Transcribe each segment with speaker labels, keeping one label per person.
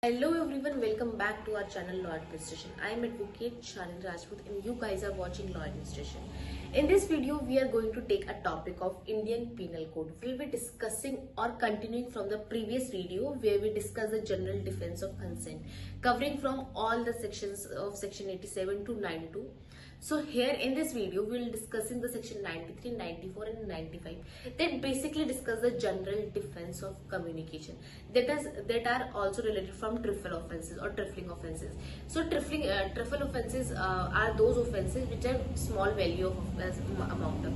Speaker 1: Hello everyone, welcome back to our channel Law Administration. I am Advocate Shalin Rajput and you guys are watching Law Administration. In this video, we are going to take a topic of Indian Penal Code. We will be discussing or continuing from the previous video where we discussed the general defense of consent, covering from all the sections of section 87 to 92. So here in this video, we will be discussing the section 93, 94 and 95 that basically discuss the general defense of communication that are also related from trifle offences or trifling offences. So trifle offences are those offences which are small value of amount.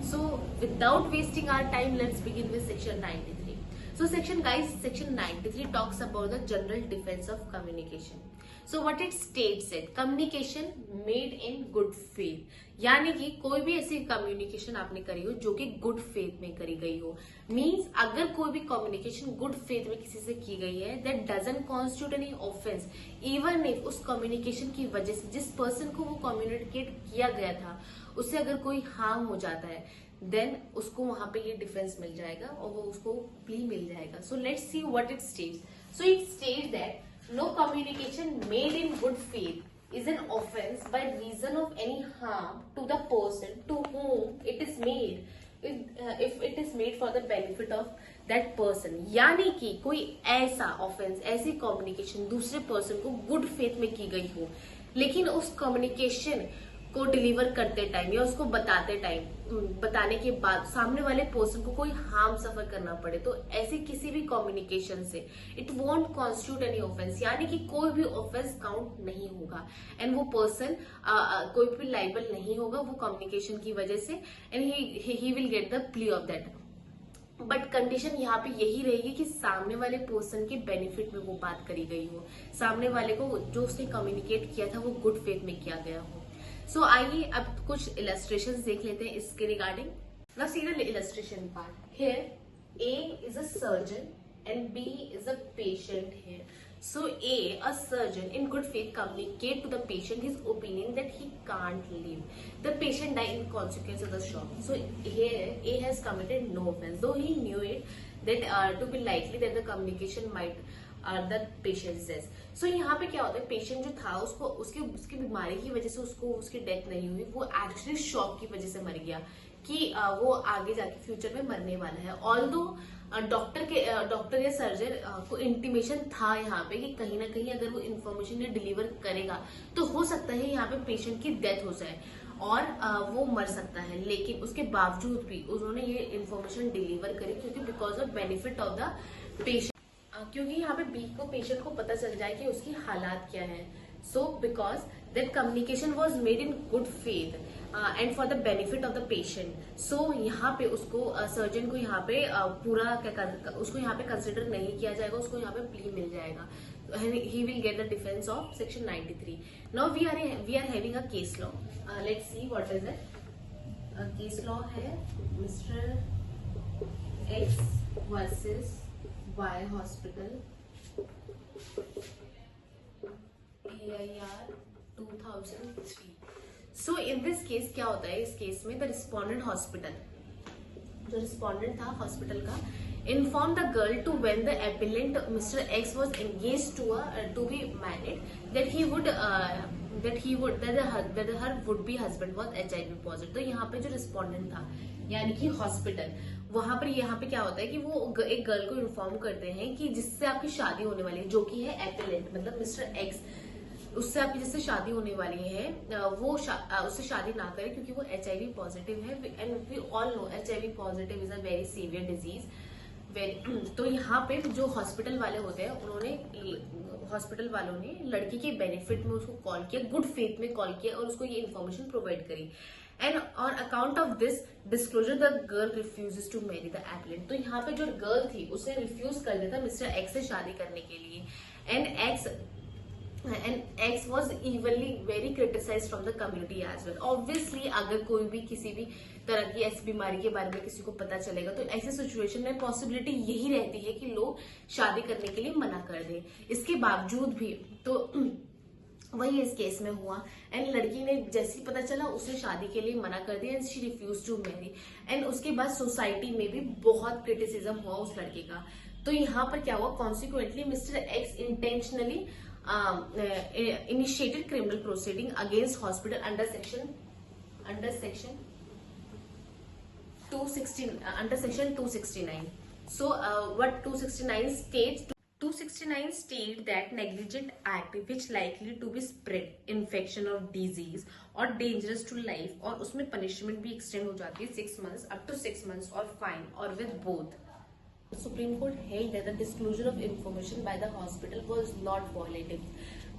Speaker 1: So without wasting our time, let's begin with section 93. So section 93 talks about the general defense of communication. So what it states it, communication made in good faith, यानी कि कोई भी ऐसी communication आपने करी हो जो कि गुड फेथ में करी गई हो. मीन्स अगर कोई भी कम्युनिकेशन गुड फेथ में किसी से की गई है, that doesn't constitute any offence even if उस कम्युनिकेशन की वजह से जिस पर्सन को वो कम्युनिकेट किया गया था उससे अगर कोई हार्म हो जाता है, देन उसको वहां पे ये डिफेंस मिल जाएगा और वो उसको प्ली मिल जाएगा. सो let's see what it states. So it states that no communication made in good faith is an offense by reason of any harm to the person to whom it is made if it is made for the benefit of that person. यानी कि कोई ऐसा offence, ऐसी communication दूसरे person को good faith में की गई हो, लेकिन उस कम्युनिकेशन को डिलीवर करते टाइम या उसको बताने के बाद सामने वाले पर्सन को कोई हार्म सफर करना पड़े, तो ऐसी किसी भी कम्युनिकेशन से it won't constitute any offence, यानी कि कोई भी ऑफेंस काउंट नहीं होगा एंड वो पर्सन कोई भी लाइबल नहीं होगा वो कम्युनिकेशन की वजह से, and he will get the plea of that. But condition यहाँ पे यही रहेगी कि सामने वाले पर्सन के बेनिफिट में वो बात करी गई हो, सामने वाले को जो उसने कम्युनिकेट किया था वो गुड फेथ में किया गया हो. सो आइए अब कुछ इलस्ट्रेशंस देख लेते हैं इसके regarding. Now see the illustration part. Here A is a surgeon and B is a patient here. So a surgeon in good faith communicate to the patient his opinion that he can't live. The patient die in consequence of the shock. So here A has committed no offense, though he knew it that to be likely that the communication might the patient says. So यहाँ पे क्या होता है, patient जो था उसको उसकी बीमारी की वजह से उसको उसकी डेथ नहीं हुई, वो एक्चुअली शॉक की वजह से मर गया कि वो आगे जाके फ्यूचर में मरने वाला है. ऑल्दो डॉक्टर या सर्जन को इंटीमेशन था यहाँ पे कि कहीं ना कहीं अगर वो इन्फॉर्मेशन ये डिलीवर करेगा तो हो सकता है यहाँ पे पेशेंट की डेथ हो जाए और वो मर सकता है, लेकिन उसके बावजूद भी उन्होंने ये इन्फॉर्मेशन डिलीवर करी क्योंकि because of benefit of the patient, क्योंकि यहाँ पे बी को पेशेंट को पता चल जाए कि उसकी हालात क्या है. So because that communication was made in good faith and for the benefit of the patient. So यहाँ पे उसको सर्जन को यहाँ पे पूरा उसको यहाँ पे कंसिडर नहीं किया जाएगा, उसको यहाँ पे प्ली मिल जाएगा. He will get the defence of section 93. Now we are having a case law. Let's see what is it. Case law है mister X versus Y hospital AIR 2003. So in this case क्या होता है, इस case में the respondent hospital, जो respondent था hospital का, informed the girl to when the appellant Mr. X was engaged to be married that her would be husband was HIV positive. तो यहाँ पे जो रिस्पोंडेंट था यानी कि हॉस्पिटल, वहां पर यहाँ पे क्या होता है कि वो एक गर्ल को इन्फॉर्म करते हैं कि जिससे आपकी शादी होने वाली है, जो कि है एपेलेंट मतलब मिस्टर एक्स, उससे आपकी जिससे शादी होने वाली है वो उससे शादी ना करे क्योंकि वो HIV पॉजिटिव है. And we all know HIV positive is a very severe disease. तो यहाँ पे जो हॉस्पिटल वाले होते हैं हॉस्पिटल वालों ने लड़की के बेनिफिट में उसको कॉल किया, गुड फेथ में कॉल किया और उसको ये इन्फॉर्मेशन प्रोवाइड करी. And on account of this disclosure the girl refuses to marry the appellant. तो यहाँ पे जो गर्ल थी उसे रिफ्यूज कर देता मिस्टर एक्स से शादी करने के लिए. And X was evenly very criticise from the community as well. Obviously अगर कोई भी किसी भी तरह की ऐसी बीमारी के बारे में किसी को पता चलेगा तो ऐसे सिचुएशन में पॉसिबिलिटी यही रहती है कि लोग शादी करने के लिए मना कर दें. इसके बावजूद भी तो वही इस केस में हुआ एंड लड़की ने जैसे ही पता चला उसने शादी के लिए मना कर दिया and she refuse to marry. And उसके बाद सोसाइटी में भी बहुत क्रिटिसिज्म हुआ उस लड़के का. तो यहाँ पर क्या हुआ, consequently mister x intentionally initiated criminal proceeding against hospital under section 269. So what 269 states? 269 state that negligent act which likely to be spread infection or disease or dangerous to life, और उसमें punishment भी extend हो जाती है 6 months up to 6 months or fine or with both. The Supreme Court held that the disclosure of information by the hospital was not violative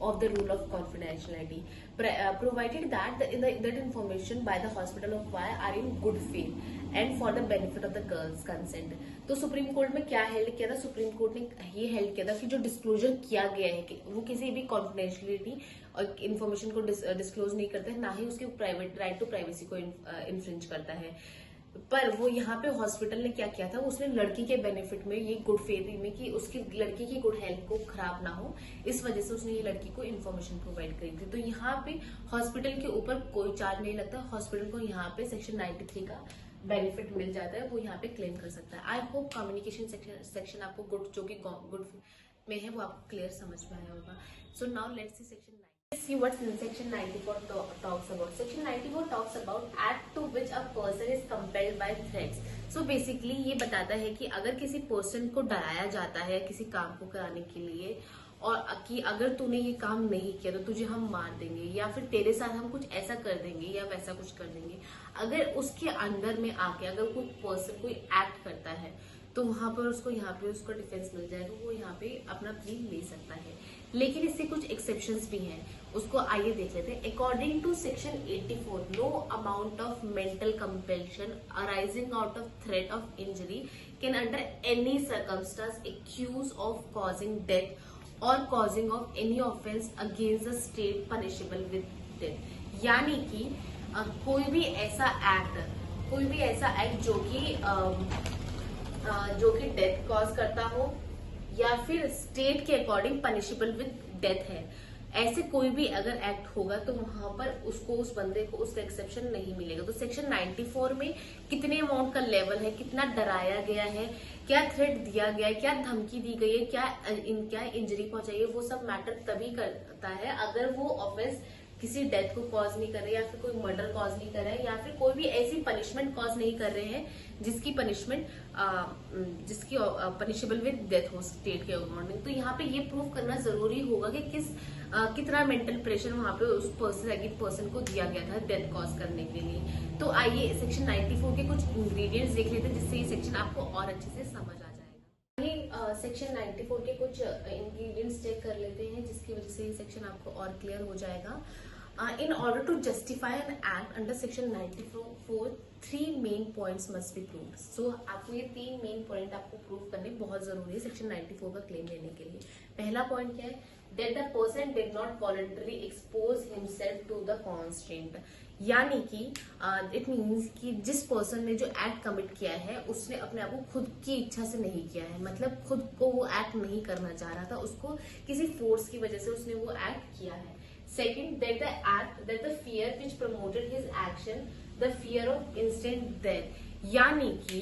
Speaker 1: of the rule of confidentiality, provided that that information by the hospital of Y are in good faith and for the benefit of the girl's consent. तो supreme court में क्या held किया था, supreme court ने ये held किया था कि जो डिस्क्लोजर किया गया है कि वो किसी भी कॉन्फिडेंशियलिटी और इन्फॉर्मेशन को डिस्क्लोज नहीं करता है, ना ही उसके प्राइवेट राइट टू प्राइवेसी को इन्फ्रिंज करता है। पर वो यहाँ पे हॉस्पिटल ने क्या किया था, उसने लड़की के बेनिफिट में, ये गुड फेथ में कि उसकी लड़की की गुड हेल्थ को खराब ना हो, इस वजह से उसने ये लड़की को इन्फॉर्मेशन प्रोवाइड करी थी। तो यहाँ पे हॉस्पिटल के ऊपर कोई चार्ज नहीं लगता, हॉस्पिटल को यहाँ पे सेक्शन 93 का बेनिफिट मिल जाता है, वो यहाँ पे क्लेम कर सकता है। आई होप कम्युनिकेशन सेक्शन आपको गुड जो कि गुड में है वो आपको क्लियर समझ में आया होगा। So now let's see section see what section 94 talks about. Section 94 talks about act to which a person is compelled by threats. So basically ये बताता है कि अगर किसी पर्सन को डराया जाता है किसी काम को कराने के लिए, और कि अगर तूने ये काम नहीं किया तो तुझे हम मार देंगे या फिर तेरे साथ हम कुछ ऐसा कर देंगे या वैसा कुछ कर देंगे, अगर उसके अंदर में आके अगर कोई पर्सन कोई एक्ट करता है तो वहां पर उसको यहाँ पे उसको डिफेंस मिल जाएगा, वो यहाँ पे अपना प्ली ले सकता है। लेकिन इससे कुछ एक्सेप्शंस भी हैं, उसको आइए देख लेते हैं। According to section 84, no amount of mental compulsion arising out of threat of injury can under any circumstance accuse of causing death और causing of any offence against the state punishable with death. यानी कि कोई भी ऐसा act जो कि death cause करता हो या फिर स्टेट के अकॉर्डिंग पनिशेबल विद डेथ है, ऐसे कोई भी अगर एक्ट होगा तो वहां पर उसको उस बंदे को उसका एक्सेप्शन नहीं मिलेगा। तो सेक्शन 94 में कितने अमाउंट का लेवल है, कितना डराया गया है, क्या थ्रेट दिया गया है, क्या धमकी दी गई है, क्या इंजरी पहुंचाई है, वो सब मैटर तभी करता है अगर वो ऑफेंस किसी डेथ को कॉज नहीं कर रहे या फिर कोई मर्डर कॉज नहीं कर रहे हैं या फिर कोई भी ऐसी पनिशमेंट कॉज नहीं कर रहे हैं जिसकी पनिशेबल विद डेथ हो स्टेट के अकॉर्डिंग। तो यहाँ पे ये प्रूव करना जरूरी होगा कि कितना मेंटल प्रेशर वहां पे उस पर्सन को दिया गया था डेथ कॉज करने के लिए। तो आइए सेक्शन 94 के कुछ इंग्रेडिएंट्स देख लेते हैं जिससे ये सेक्शन आपको और अच्छे से समझ आ जाएगा। सेक्शन 94 के कुछ इंग्रेडिएंट्स चेक कर लेते हैं जिसकी वजह से ये सेक्शन आपको और क्लियर हो जाएगा। In order to justify an act under section 94, 3 main points must be proved. So आपको ये 3 मेन पॉइंट आपको प्रूव करने बहुत जरूरी है सेक्शन 94 का क्लेम लेने के लिए। पहला पॉइंट क्या है, that the person did not voluntarily expose himself to the constraint. यानी कि इट मीन्स कि जिस पर्सन ने जो एक्ट कमिट किया है उसने अपने आप को खुद की इच्छा से नहीं किया है, मतलब खुद को वो एक्ट नहीं करना चाह रहा था, उसको किसी फोर्स की वजह से उसने वो एक्ट किया है। Second, that the fear which promoted his action, the fear of instant death. यानी कि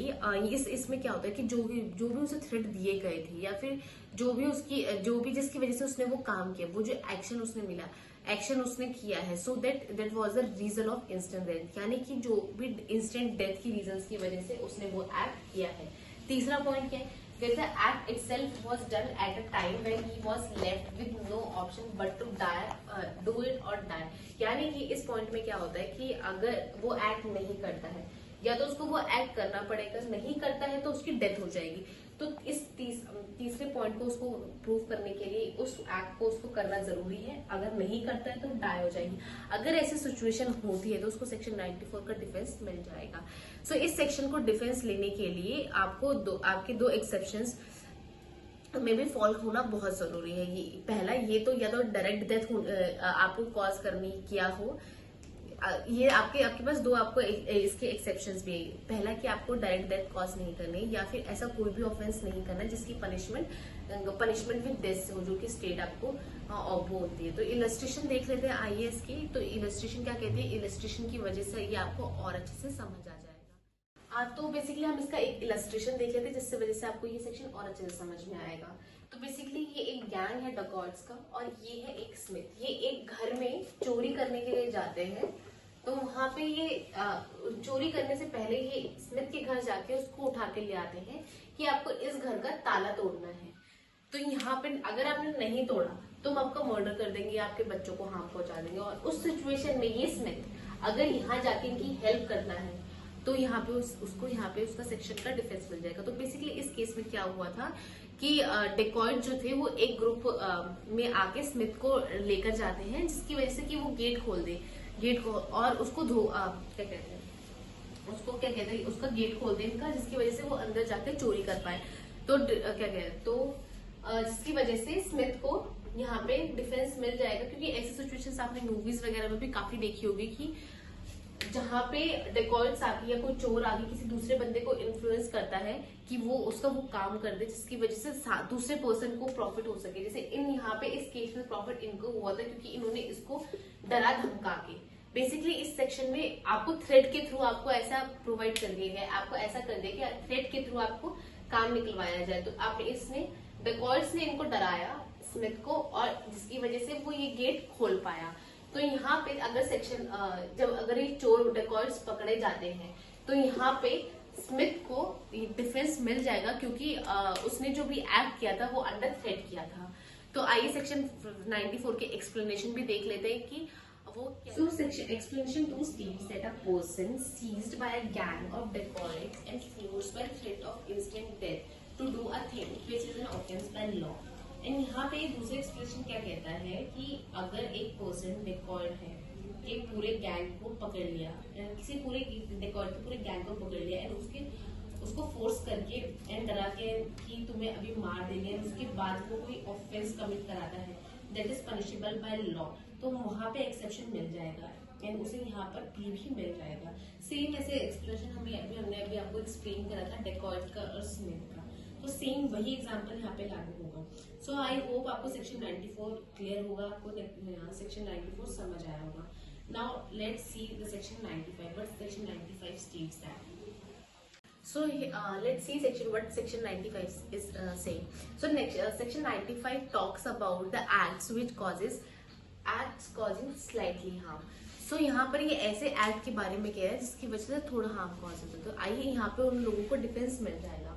Speaker 1: इसमें क्या होता है कि जो भी उसे थ्रेट दिए गए थे या फिर जो भी जिसकी वजह से उसने वो काम किया, वो जो एक्शन उसने किया है, so that was the reason of instant death, यानी कि जो भी इंस्टेंट डेथ की रीजन की वजह से उसने वो एक्ट किया है। तीसरा पॉइंट क्या है, that the act itself was done at a time when he was left with no option but to do it or die। यानी कि इस पॉइंट में क्या होता है कि अगर वो एक्ट नहीं करता है या तो उसको वो एक्ट करना पड़ेगा, नहीं करता है तो उसकी डेथ हो जाएगी। तो इस तीसरे पॉइंट को उसको प्रूव करने के लिए उस एक्ट को उसको करना जरूरी है, अगर नहीं करता है तो डाई हो जाएगी। अगर ऐसी सिचुएशन होती है तो उसको सेक्शन 94 का डिफेंस मिल जाएगा। सो इस सेक्शन को डिफेंस लेने के लिए आपको आपके दो एक्सेप्शंस में भी फॉल होना बहुत जरूरी है। पहला ये तो या तो डायरेक्ट डेथ आपको कॉज करनी किया हो, ये आपके पास दो आपको इसके एक्सेप्शंस भी है। पहला कि आपको डायरेक्ट डेथ कॉज नहीं करनी या फिर ऐसा कोई भी ऑफेंस नहीं करना जिसकी पनिशमेंट विद डेथ हो, जो कि स्टेट आपको वो होती है। तो इलस्ट्रेशन देख लेते हैं IAS की। तो इलस्ट्रेशन क्या कहती है, इलस्ट्रेशन की वजह से ये आपको और अच्छे से समझ आ जाएगा। तो बेसिकली हम इसका एक इलस्ट्रेशन देख लेते हैं जिससे वजह से आपको ये सेक्शन और अच्छे से समझ में आएगा। तो बेसिकली ये एक गैंग है डकॉर्ड्स का और ये है एक स्मिथ। ये एक घर में चोरी करने के लिए जाते हैं। तो वहां पे ये चोरी करने से पहले ये स्मिथ के घर जाके उसको उठा के ले आते हैं कि आपको इस घर का ताला तोड़ना है। तो यहाँ पे अगर आपने नहीं तोड़ा तो हम आपका मर्डर कर देंगे, आपके बच्चों को हार्म पहुंचा देंगे। और उस सिचुएशन में ये स्मिथ अगर यहाँ जाके इनकी हेल्प करता है तो यहाँ पे उसको यहाँ पे उसका सेक्शन का डिफेंस मिल जाएगा। तो बेसिकली इस केस में क्या हुआ था कि डेकॉइट जो थे वो एक ग्रुप में आके स्मिथ को लेकर जाते हैं, जिसकी वजह से कि वो गेट खोल दे, गेट को और उसको क्या कहते हैं उसका गेट खोल दे इनका, जिसकी वजह से वो अंदर जाकर चोरी कर पाए। तो क्या कहते हैं तो जिसकी वजह से स्मिथ को यहाँ पे डिफेंस मिल जाएगा। क्योंकि ऐसी सिचुएशंस आपने मूवीज वगैरह में भी काफी देखी होगी कि जहाँ पे डेकॉइट्स आके या कोई चोर आके किसी दूसरे बंदे को इन्फ्लुएंस करता है कि वो उसका वो काम कर दे, जिसकी वजह से दूसरे पर्सन को प्रॉफिट हो सके। जैसे इन यहाँ पे इस केस में प्रॉफिट इनको हुआ था क्योंकि इन्होंने इसको डरा धमका के बेसिकली इस सेक्शन में आपको थ्रेड के थ्रू आपको ऐसा प्रोवाइड कर दिया गया, आपको ऐसा कर दिया कि थ्रेड के थ्रू आपको काम निकलवाया जाए। तो आप इसने डेकॉइट्स ने इनको डराया स्मिथ को और जिसकी वजह से वो ये गेट खोल पाया। तो यहाँ पे अगर सेक्शन अगर ये चोर डेकॉइट्स पकड़े जाते हैं तो यहाँ पे स्मिथ को डिफेंस मिल जाएगा क्योंकि उसने जो भी एक्ट किया था वो अंडर थ्रेट किया था। तो आइए सेक्शन 94 के एक्सप्लेनेशन भी देख लेते हैं कि वो क्या। Section explanation 2 states that a person seized by a gang of dacoits and forced by threat of instant death to do a thing which is an offense by law। And यहाँ पे दूसरा एक्सप्रेशन क्या कहता है कि अगर एक person dacoit है, एक पूरे गैंग को पकड़ लिया, किसी पूरे डेकॉइट के पूरे गैंग को पकड़ लिया एंड उसको फोर्स करके एंड डरा के कि तुम्हें अभी मार देंगे, उसके बाद वो कोई ऑफेंस कमिट कराता है that is punishable by law, तो वहां पे एक्सेप्शन मिल जाएगा एंड उसे यहाँ पर प्ली भी मिल जाएगा। सेम ऐसे एक्सप्रेशन हमने अभी आपको एक्सप्लेन करा था डेकॉइट का और स्मिथ का, तो सेम वही एग्जांपल यहाँ पे लागू होगा। सो आई होप आपको सेक्शन 94 क्लियर होगा, आपको सेक्शन 94 समझ आया होगा। Now let's see the section 95 what section 95 states that. So let's see what section 95 is saying. So next section 95 talks about the acts causing slightly harm. So यहाँ पर ये ऐसे एक्ट के बारे में कह रहा है जिसकी वजह से थोड़ा हार्म कॉज होता है। तो आइए यहाँ पे उन लोगों को डिफेंस मिल जाएगा।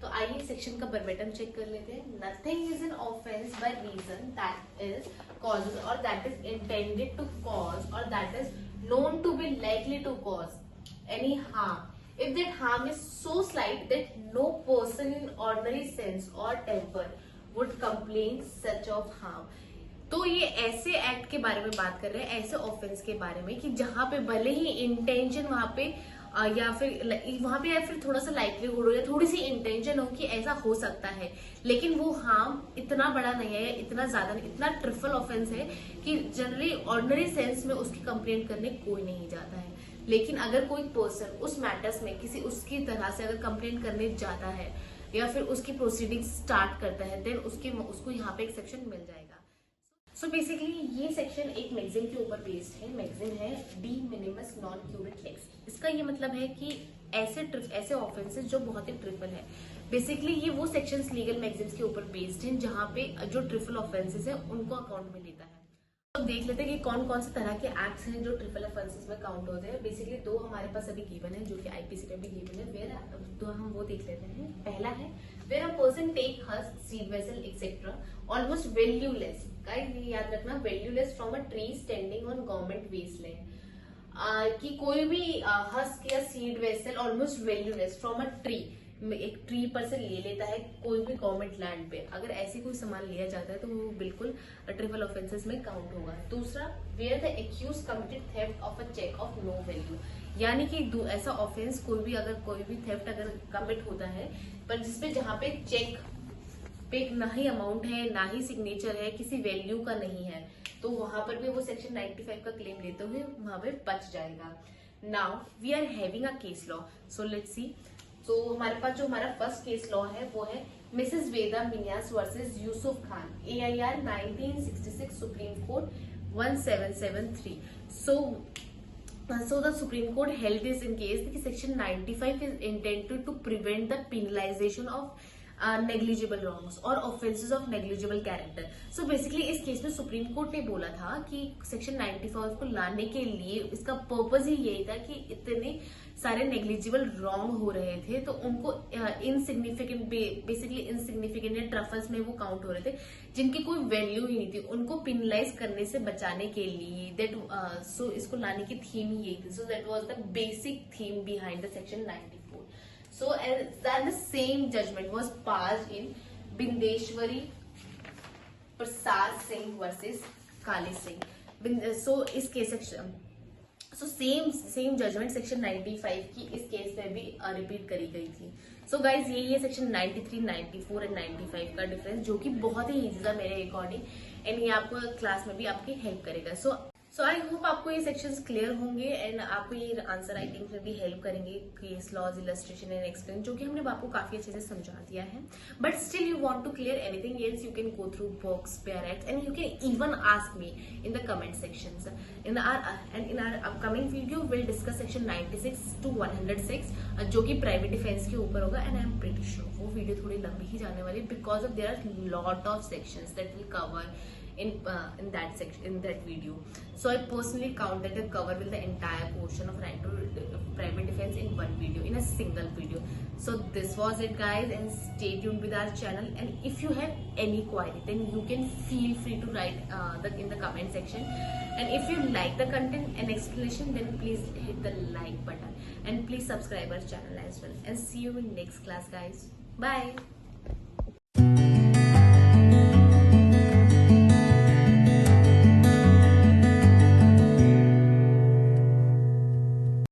Speaker 1: तो आइए सेक्शन का वर्बेटम चेक कर लेते हैं। Nothing is an offence by reason that is causes or that is intended to cause or that is known to be likely to cause any harm if that harm is so slight that no person in ordinary sense or temper would complain such of harm। तो ये ऐसे act के बारे में बात कर रहे हैं, ऐसे ऑफेंस के बारे में कि जहां पे भले ही इंटेंशन वहां पे या फिर थोड़ा सा लाइकलीहुड हो या थोड़ी सी इंटेंशन हो कि ऐसा हो सकता है, लेकिन वो हार्म इतना बड़ा नहीं है, इतना ज्यादा नहीं, इतना ट्रिपल ऑफेंस है कि जनरली ऑर्डिनरी सेंस में उसकी कंप्लेंट करने कोई नहीं जाता है। लेकिन अगर कोई पर्सन उस मैटर्स में किसी उसकी तरह से अगर कंप्लेंट करने जाता है या फिर उसकी प्रोसीडिंग स्टार्ट करता है देन उसको यहाँ पे एक सेक्शन मिल जाएगा। सो बेसिकली ये सेक्शन एक मैगजीन के ऊपर बेस्ड है। मैगजीन है डी मिनिमस नॉन क्यूरेट लेक्स। इसका ये मतलब है कि ऐसे ऑफेंसेस जो बहुत ही ट्रिपल है। बेसिकली ये वो सेक्शंस लीगल मैगजीन्स के ऊपर बेस्ड हैं जहाँ पे जो ट्रिपल ऑफेंसेस है उनको अकाउंट में लेता है। तो देख लेते हैं कि कौन कौन से तरह के एक्ट्स हैं जो ट्रिपल ऑफेंसेस में काउंट होते हैं। बेसिकली दो हमारे पास अभी गिवन है जो कि आईपीसी में भी गिवन है, तो हम वो देख लेते हैं। पहला है where a person take husk seed vessel etcetera almost valueless, guys ये याद रखना, valueless from a tree standing on government wasteland, कि कोई भी हस्क या seed vessel almost valueless from a tree, एक ट्री पर से ले लेता है कोई भी गवर्नमेंट लैंड पे, अगर ऐसे कोई सामान लिया जाता है तो वो बिल्कुल ट्रिपल ऑफेंसेस में काउंट होगा। दूसरा where the accused committed theft of a cheque of no value, यानी कि ऐसा ऑफेंस कोई भी थेफ्ट अगर कमिट होता है पर जिसपे जहाँ पे चेक पे ना ही अमाउंट है ना ही सिग्नेचर है, किसी वैल्यू का नहीं है, तो वहां पर भी वो सेक्शन 95 का क्लेम लेते हुए वहां पे बच जाएगा। Now we are having a case law, so let's see. तो हमारे पास जो हमारा फर्स्ट केस लॉ है वो है Mrs Veeda Menezes versus Yusuf Khan, AIR 1966 supreme court 1773। So So the Supreme Court held this in case that Section 95 is intended to prevent the penalization of negligible wrongs or offenses of negligible character. So basically इस case में supreme court ने बोला था कि section 95 को लाने के लिए इसका पर्पज ही यही था कि इतने सारे नेग्लिजिबल रॉन्ग हो रहे थे तो उनको इनसिग्निफिकेंट बेसिकली इनसिग्निफिकेंट या ट्रफल्स में वो काउंट हो रहे थे जिनकी कोई वैल्यू ही नहीं थी, उनको पिनलाइज करने से बचाने के लिए दैट सो इसको लाने की थीम ही यही थी. सो that was the basic theme behind the section 94. So and the same judgment was passed in Bindeshwari Prasad Singh versus Kali Singh. So इस case section so same judgement section 95 की इस case में भी repeat करी गई थी. So guys यही है सेक्शन 93, 94 एंड 95 का डिफरेंस, जो कि बहुत ही इजी था मेरे अकॉर्डिंग एंड ये आपको क्लास में भी आपकी हेल्प करेगा. सो आई होप आपको ये सेक्शंस क्लियर होंगे एंड आपको ये आंसर राइटिंग में भी हेल्प करेंगे, case laws, illustration and explain, जो कि हमने आपको काफी अच्छे से समझा दिया है. But still you want to clear anything else, you can go through books, bare act and you can even ask me in the comment sections. In our upcoming video will discuss section 96 to 106 जो कि private defence के ऊपर होगा and I am pretty sure वो video थोड़ी लंबी ही जाने वाली because of there are lot of sections that will cover in that section, in that video. So I personally counted the cover with the entire portion of right to private defense in one video, in a single video. So this was it guys, and stay tuned with our channel, and if you have any query then you can feel free to write in the comment section, and if you like the content and explanation then please hit the like button and please subscribe our channel as well, and see you in next class guys. Bye.